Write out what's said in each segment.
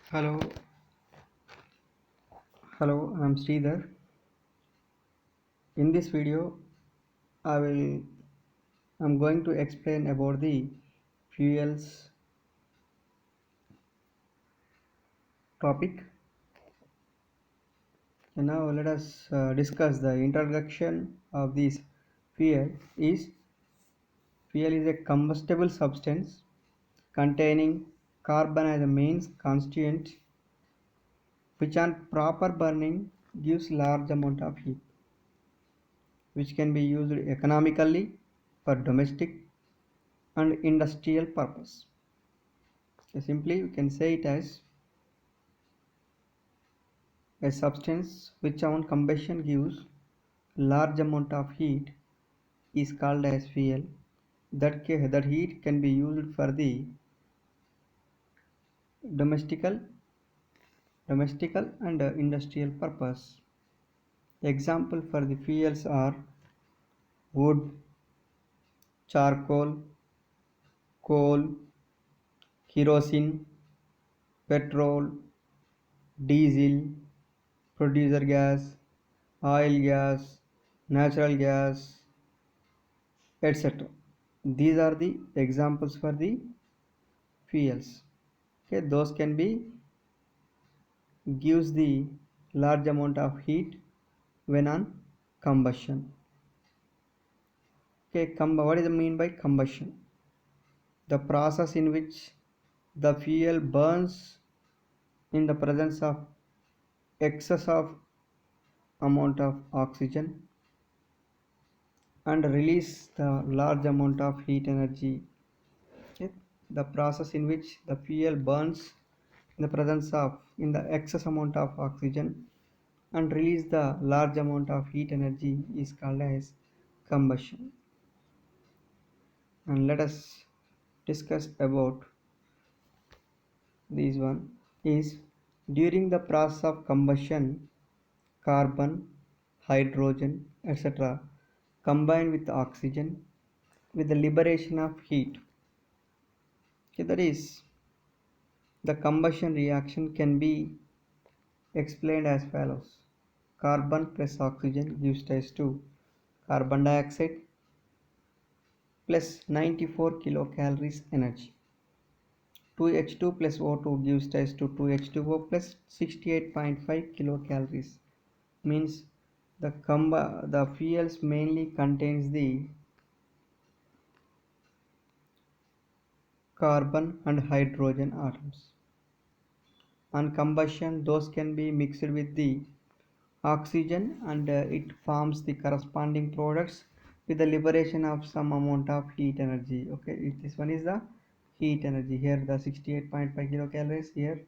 Hello, I'm Sridhar. In this video, I will I'm going to explain about the fuels topic. And now let us discuss the introduction of this fuel. Fuel is a combustible substance containing carbon as a main constituent, which on proper burning gives large amount of heat, which can be used economically for domestic and industrial purpose. So simply we can say it as a substance which on combustion gives large amount of heat is called as fuel. That heat can be used for the domestical domestical and industrial purpose. Example for the fuels are wood, charcoal, coal, kerosene, petrol, diesel, producer gas, oil gas, natural gas, etc. These are the examples for the fuels. Okay, those can be gives the large amount of heat when on combustion. Okay, what is the mean by combustion? The process in which the fuel burns in the presence of excess of amount of oxygen and release the large amount of heat energy. Okay, the process in which the fuel burns in the presence of in the excess amount of oxygen and release the large amount of heat energy is called as combustion. And let us discuss about this one is during the process of combustion carbon, hydrogen, etc. combine with oxygen with the liberation of heat. Okay, that is the combustion reaction can be explained as follows. Carbon plus oxygen gives rise to carbon dioxide plus 94 kilocalories energy. 2H2 plus O2 gives rise to 2H2O plus 68.5 kilocalories. Means the fuels mainly contains the carbon and hydrogen atoms. On combustion, those can be mixed with the oxygen and it forms the corresponding products with the liberation of some amount of heat energy. Okay, this one is the heat energy. Here the 68.5 kilocalories, here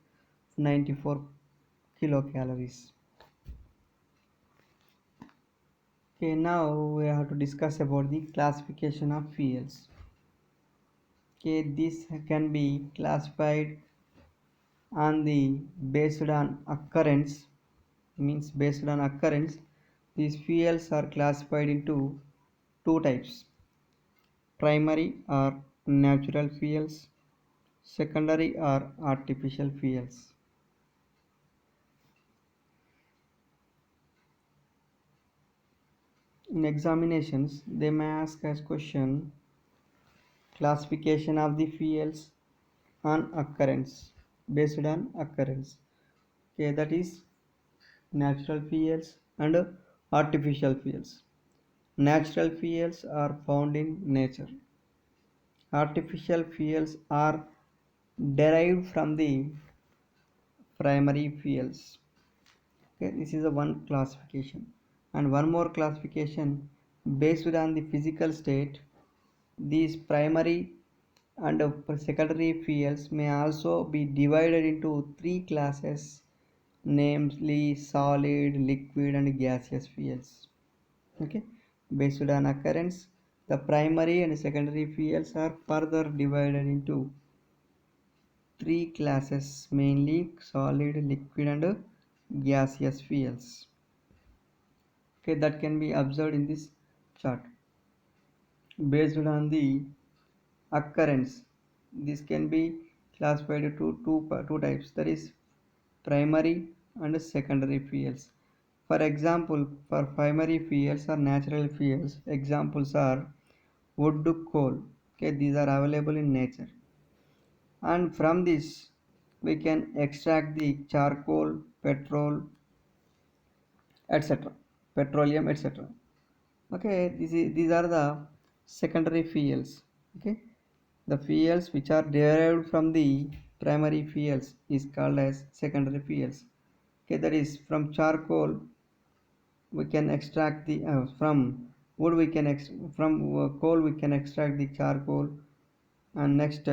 94 kilocalories. Okay, now we have to discuss about the classification of fuels. Okay, this can be classified on the based on occurrence, means based on occurrence. These fuels are classified into two types: primary or natural fuels, secondary or artificial fuels. In examinations, they may ask as question classification of the fuels on occurrence, based on occurrence. Okay, that is natural fuels and artificial fuels. Natural fuels are found in nature. Artificial fuels are derived from the primary fuels. Okay, this is a one classification. And one more classification based on the physical state. These primary and secondary fuels may also be divided into three classes, namely solid, liquid, and gaseous fuels. Okay, based on occurrence, the primary and secondary fuels are further divided into three classes, mainly solid, liquid, and gaseous fuels. Okay, that can be observed in this chart. Based on the occurrence, this can be classified into two types, that is primary and secondary fuels. For example, for primary fuels or natural fuels, examples are wood, coal. Okay, these are available in nature, and from this we can extract the charcoal, petrol, etc., petroleum, etc. Okay, these are the secondary fuels. Okay, the fuels which are derived from the primary fuels is called as secondary fuels. Okay, that is from charcoal we can extract the from wood we can from coal we can extract the charcoal, and next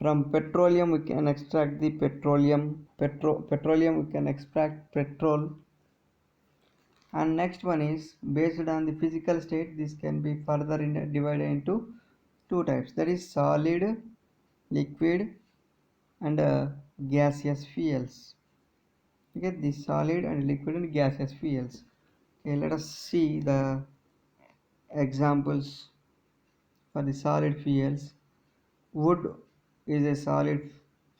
from petroleum we can extract the petroleum we can extract petrol. And next one is based on the physical state, this can be further divided into two types, that is solid, liquid, and gaseous fuels. You get the solid and liquid and gaseous fuels. Okay, let us see the examples for the solid fuels. Wood is a solid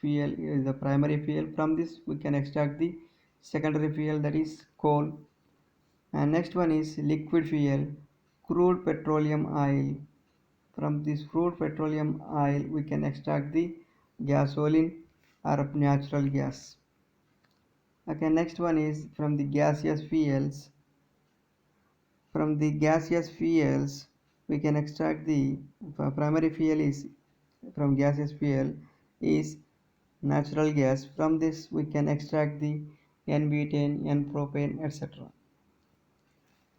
fuel, is the primary fuel. From this we can extract the secondary fuel, that is coal. And next one is liquid fuel, crude petroleum oil. From this crude petroleum oil we can extract the gasoline or natural gas. Okay, next one is from the gaseous fuels. From the gaseous fuels we can extract the primary fuel is from gaseous fuel is natural gas. From this we can extract the n-butane, n-propane, etc.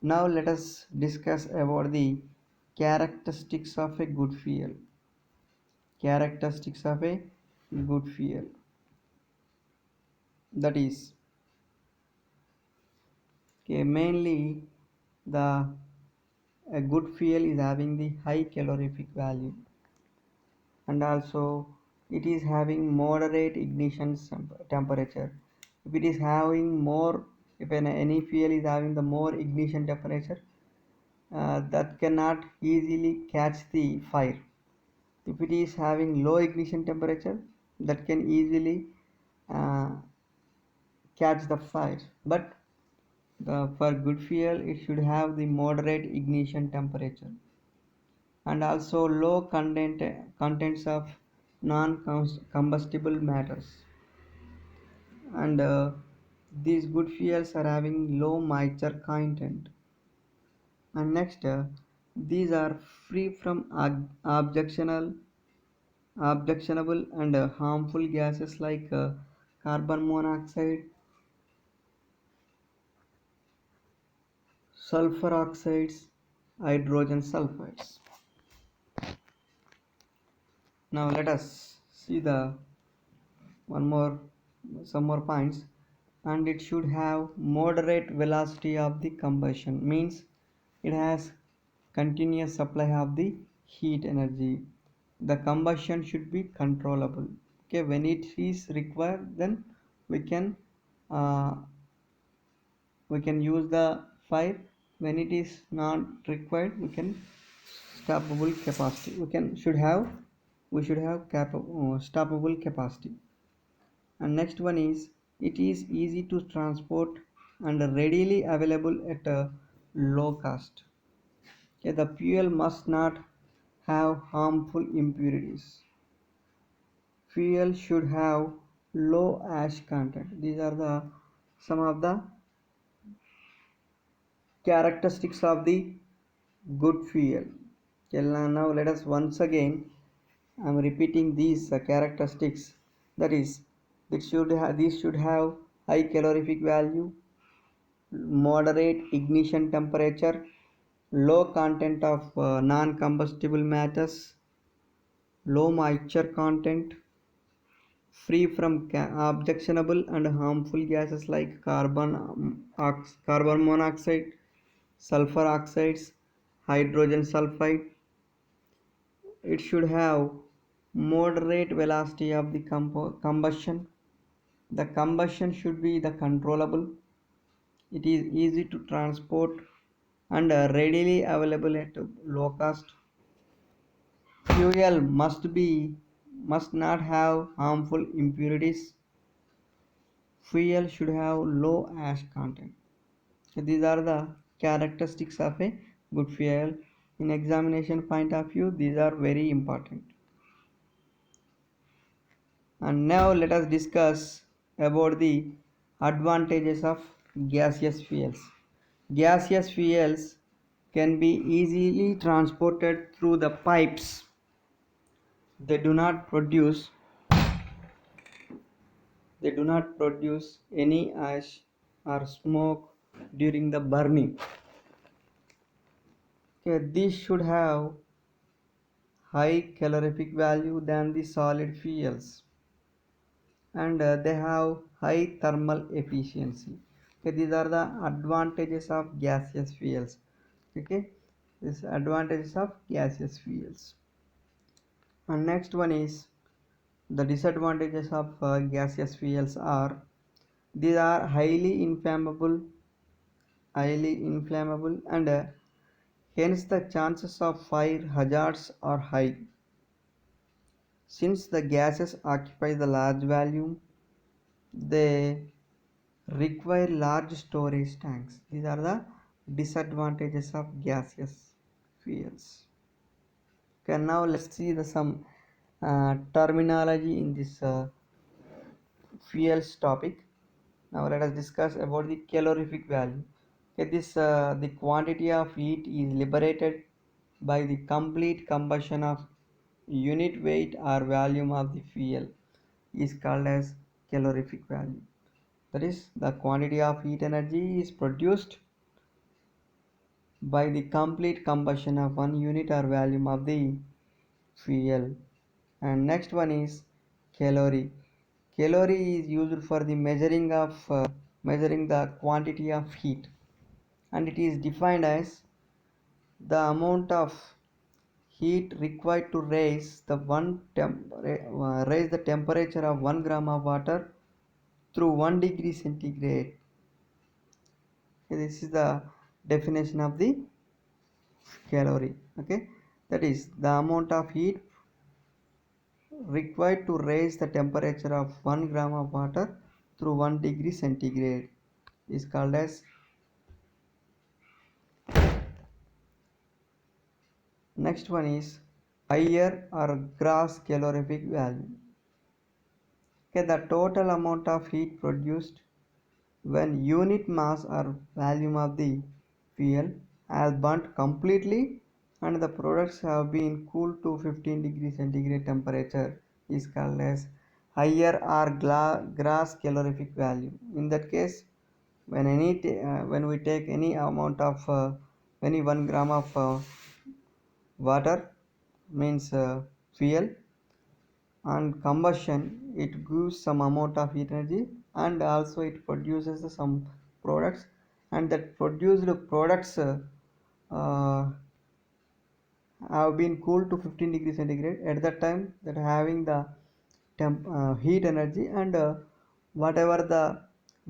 Now let us discuss about the characteristics of a good fuel. Characteristics of a good fuel, that is okay, mainly the a good fuel is having the high calorific value, and also it is having moderate ignition temperature. If it is having more, if any fuel is having the more ignition temperature, that cannot easily catch the fire. If it is having low ignition temperature, that can easily uh, catch the fire. But for good fuel it should have the moderate ignition temperature, and also low contents of non-combustible matters. And these good fuels are having low moisture content. And next these are free from objectionable and harmful gases like carbon monoxide, sulfur oxides, hydrogen sulfides. Now let us see the one more some more points. And it should have moderate velocity of the combustion, means it has continuous supply of the heat energy. The combustion should be controllable. Okay, when it is required, then we can uh, we can use the fire. When it is not required, we can stoppable capacity, we should have stoppable capacity. And next one is it is easy to transport and readily available at a low cost. Okay, the fuel must not have harmful impurities. Fuel should have low ash content. These are the some of the characteristics of the good fuel. Okay, now let us once again, I am repeating these characteristics. That is, these should have high calorific value, moderate ignition temperature, low content of non-combustible matters, low moisture content, free from objectionable and harmful gases like carbon monoxide, sulfur oxides, hydrogen sulfide. It should have moderate velocity of the combustion. The combustion should be the controllable. It is easy to transport and readily available at low cost. Fuel must not have harmful impurities. fuel should have low ash content. So these are the characteristics of a good fuel. In examination point of view, these are very important. And now let us discuss about the advantages of gaseous fuels. Gaseous fuels can be easily transported through the pipes. They do not produce any ash or smoke during the burning. Okay, these should have high calorific value than the solid fuels, and they have high thermal efficiency. Okay, these are the advantages of gaseous fuels. Okay, these advantages of gaseous fuels. And next one is the disadvantages of gaseous fuels are these are highly inflammable, and hence the chances of fire hazards are high. Since the gases occupy the large volume, they require large storage tanks. These are the disadvantages of gaseous fuels. Okay, now let's see the some terminology in this fuels topic. Now let us discuss about the calorific value. Okay, this the quantity of heat is liberated by the complete combustion of unit weight or volume of the fuel is called as calorific value. That is, the quantity of heat energy is produced by the complete combustion of one unit or volume of the fuel. And next one is calorie. Calorie is used for the measuring the quantity of heat, and it is defined as the amount of heat required to raise the temperature of 1 gram of water through 1 degree centigrade. This is the definition of the calorie. Okay, that is the amount of heat required to raise the temperature of 1 gram of water through 1 degree centigrade is called as. Next one is higher or gross calorific value. Okay, the total amount of heat produced when unit mass or volume of the fuel has burnt completely and the products have been cooled to 15 degrees centigrade temperature is called as higher or gross calorific value. In that case, when we take any amount of any 1 gram of water means fuel and combustion, it gives some amount of heat energy, and also it produces some products, and that produced products uh, have been cooled to 15 degrees centigrade at that time, that having the heat energy, and whatever the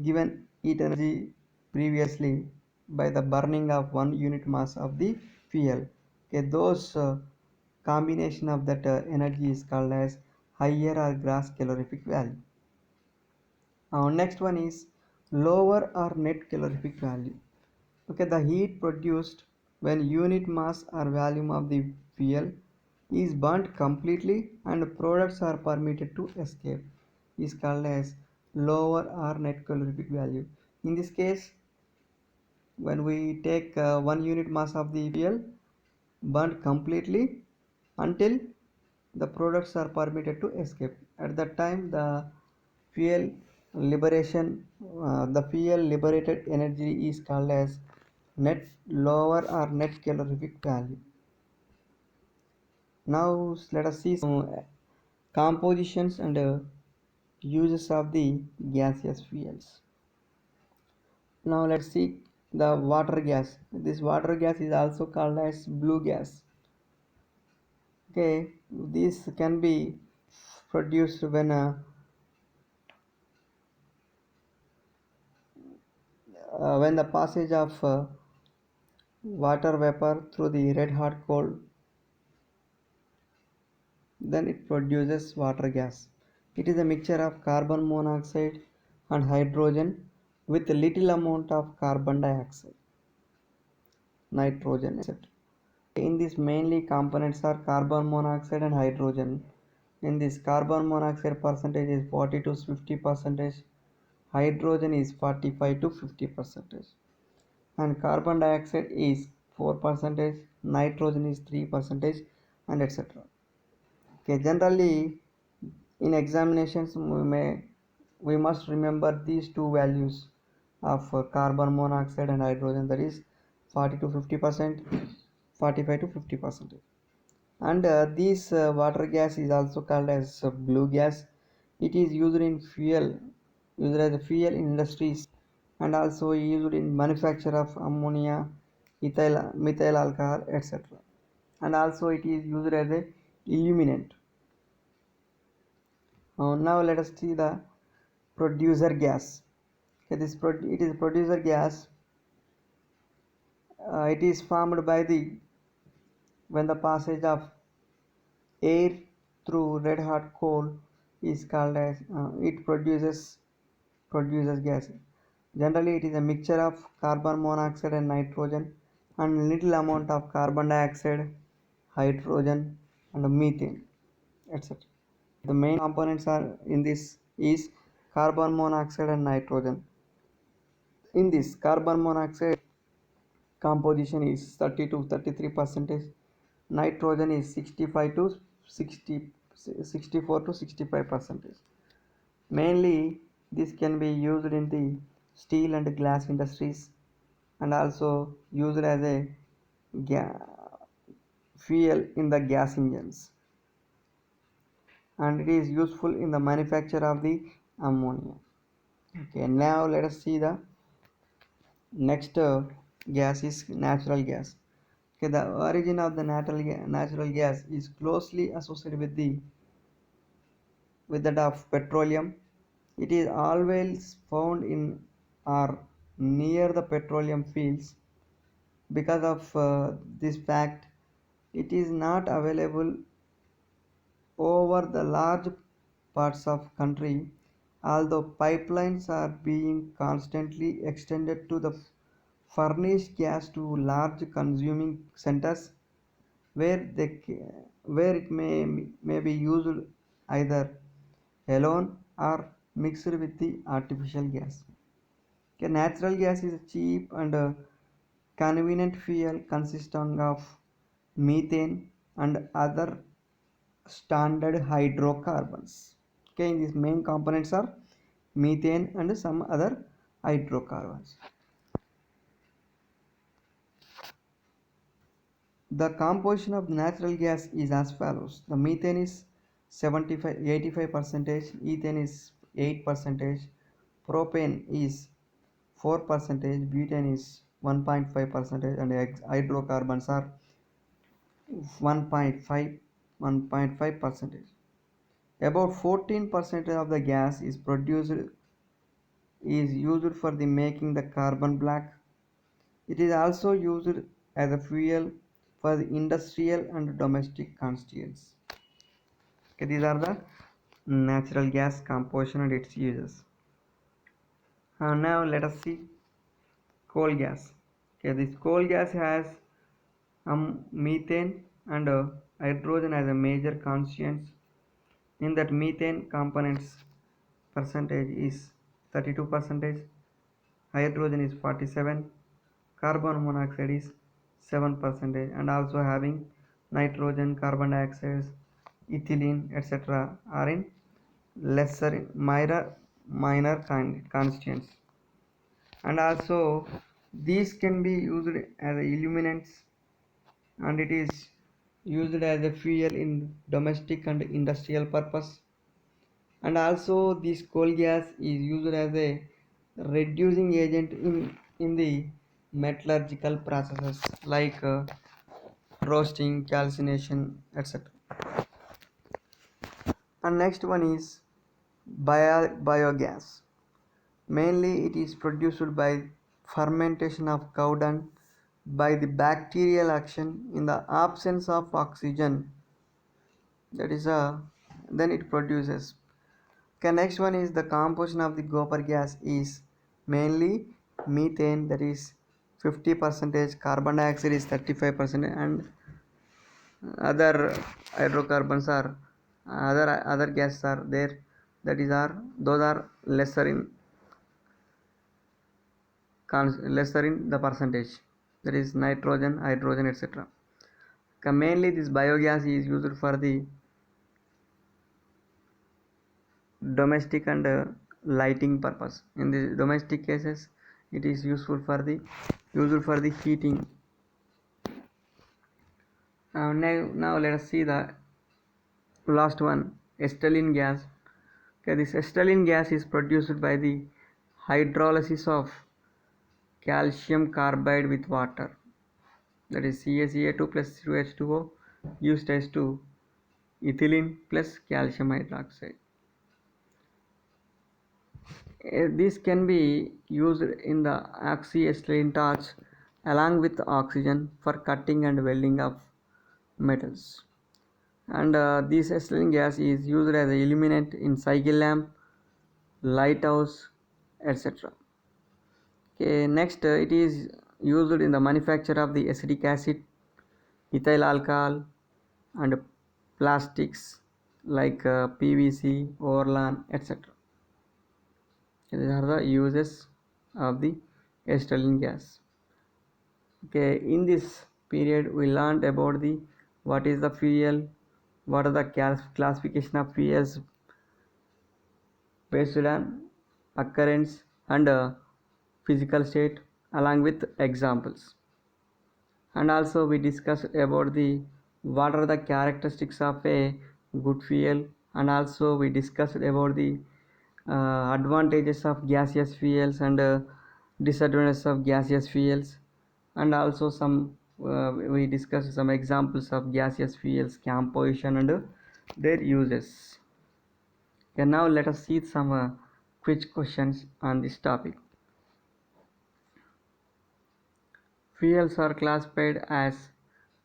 given heat energy previously by the burning of 1 unit mass of the fuel. Okay, those combination of that energy is called as higher or gross calorific value. Next one is lower or net calorific value. Okay, the heat produced when unit mass or volume of the fuel is burnt completely and products are permitted to escape is called as lower or net calorific value. In this case, when we take 1 unit mass of the fuel burnt completely until the products are permitted to escape, at that time fuel the fuel liberated energy is called as net lower or net calorific value. Now let us see some compositions and uses of the gaseous fuels. Now let's see the water gas. This water gas is also called as blue gas. Okay, this can be produced when the passage of water vapor through the red hot coal, then it produces water gas. It is a mixture of carbon monoxide and hydrogen with little amount of carbon dioxide, nitrogen, etc. In this mainly components are carbon monoxide and hydrogen. In this carbon monoxide percentage is 40 to 50 percentage, hydrogen is 45 to 50 percentage, and carbon dioxide is 4 percentage, nitrogen is 3 percentage, and etc. Okay, generally in examinations we must remember these two values of carbon monoxide and hydrogen, that is 40 to 50%, 45 to 50%. And this water gas is also called as blue gas. It is used as a fuel in industries, and also used in manufacture of ammonia, methyl alcohol, etc. And also it is used as a illuminant. Now let us see the producer gas. Okay, it is producer gas. It is formed by the when the passage of air through red hot coal is called as it produces gas. Generally, it is a mixture of carbon monoxide and nitrogen, and little amount of carbon dioxide, hydrogen, and methane, etc. The main components are in this is carbon monoxide and nitrogen. In this carbon monoxide composition is 30 to 33 percentage, nitrogen is 65 to 60, 64 to 65 percentage. Mainly this can be used in the steel and glass industries, and also used as a fuel in the gas engines, and it is useful in the manufacture of the ammonia. Okay, now let us see the next gas is natural gas. Okay, the origin of the natural gas is closely associated with that of petroleum. It is always found in or near the petroleum fields. Because of this fact, it is not available over the large parts of country, although pipelines are being constantly extended to the furnish gas to large consuming centers where where it may be used either alone or mixed with the artificial gas. Okay, natural gas is a cheap and convenient fuel consisting of methane and other standard hydrocarbons. Okay, these main components are methane and some other hydrocarbons. The composition of natural gas is as follows. The methane is 85 percentage, ethane is 8 percentage, propane is 4 percentage, butane is 1.5 percentage, and hydrocarbons are 1.5 percentage. About 14% of the gas is used for the making the carbon black. It is also used as a fuel for the industrial and domestic constituents. Okay, these are the natural gas composition and its uses. Now let us see coal gas. Okay, this coal gas has methane and hydrogen as a major constituents. In that methane components percentage is 32 percentage, hydrogen is 47, carbon monoxide is 7 percentage, and also having nitrogen, carbon dioxide, ethylene, etc. are in lesser minor constituents. And also these can be used as illuminants, and it is used as a fuel in domestic and industrial purpose. And also this coal gas is used as a reducing agent in the metallurgical processes like roasting, calcination, etc. And next one is biogas. Mainly it is produced by fermentation of cow dung by the bacterial action in the absence of oxygen, that is then it produces. Okay, next one is the composition of the gopher gas is mainly methane, that is 50%, carbon dioxide is 35%, and other hydrocarbons are other gases are there, that is are those are lesser in the percentage, that is nitrogen, hydrogen, etc. Mainly this biogas is used for the domestic and lighting purpose. In the domestic cases it is useful for the heating. Now let us see the last one, acetylene gas. Okay, this acetylene gas is produced by the hydrolysis of calcium carbide with water, that is CaCa2 plus CH2O used as to ethylene plus calcium hydroxide. This can be used in the oxyacetylene torch along with oxygen for cutting and welding of metals. And this acetylene gas is used as an illuminant in cycle lamp, lighthouse, etc. Okay, next it is used in the manufacture of the acetic acid, ethyl alcohol, and plastics like PVC, Orlan, etc. These are the uses of the acetylene gas. Okay, in this period we learned about the what is the fuel, what are the classification of fuels based on occurrence and physical state along with examples. And also we discussed about the what are the characteristics of a good fuel, and also we discussed about the advantages of gaseous fuels and disadvantages of gaseous fuels, and also we discussed some examples of gaseous fuels composition and their uses. And now let us see some quiz questions on this topic. Fuels are classified as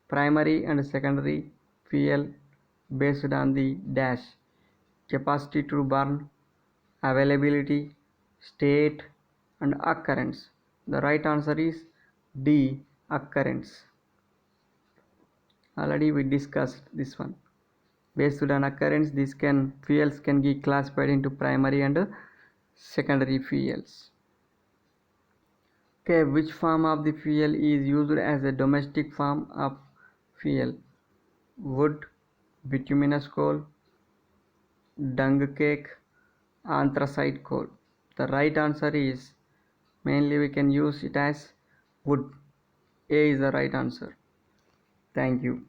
primary and secondary fuel based on the dash capacity to burn, availability, state, and occurrence. The right answer is D, occurrence. Already we discussed this one. Based on occurrence, fuels can be classified into primary and secondary fuels. Okay, which form of the fuel is used as a domestic form of fuel? Wood, bituminous coal, dung cake, anthracite coal. The right answer is mainly we can use it as wood. A is the right answer. Thank you.